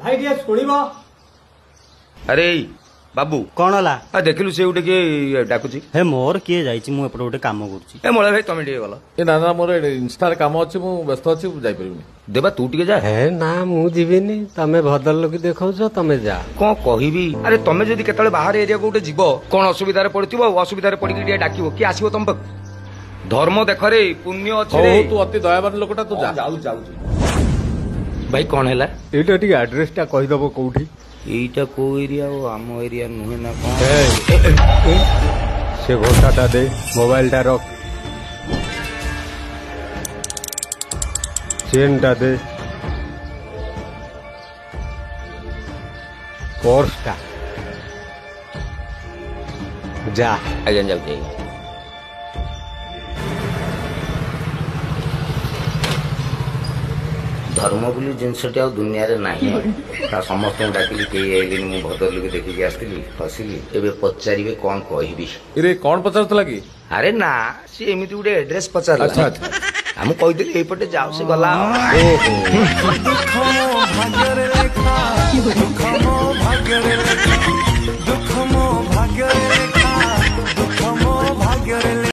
भाई टे शुणव अरे बाबू कौन है देखिलु से गोटे किए डाकुची हे मोर किए जाइछि मु एपटे गोटे काम करूछि ए मोला भाई तमे टिके गल ए ना ना मोर इंस्टा काम अच्छे मु व्यस्त अच्छी जाई परिबिनी देबा तू टिके जा हे ना मु जीविनी तमे भदर लोक देखौछ तमे जा कौन कहबी अरे तमे जदि केतले बाहर एरिया को गोटे जीव कौन असुविधा रे पड़िथिबो असुविधा रे पड़िकि टिके डाकिबो कि आसीबो तम पाक धर्म देख रे पुण्य अछि रे तू अति दयावान लोकटा तू जा जाऊ जाऊ भाई कौन हैला एटा टिके एड्रेस टा कहि दबो कोठी एटा को एरिया ओ आम एरिया नुहे ना कौन से घोटाटा दे मोबाइल टा रख चेन टा दे पर्स टा जा आजा जाऊ धर्म बोली जिनसटी आ दुनिया रे नाही समस्त डाकिली कई आइलिन मु भद्र लोक देखिक आसली हसिली एबे पचारिबे कौन कहबी रे कौन पचारतला की अरे ना सी एमिति गुटे एड्रेस पचारला अच्छा अच्छा हम कहि देली एपटे जाऊ से गला ओहो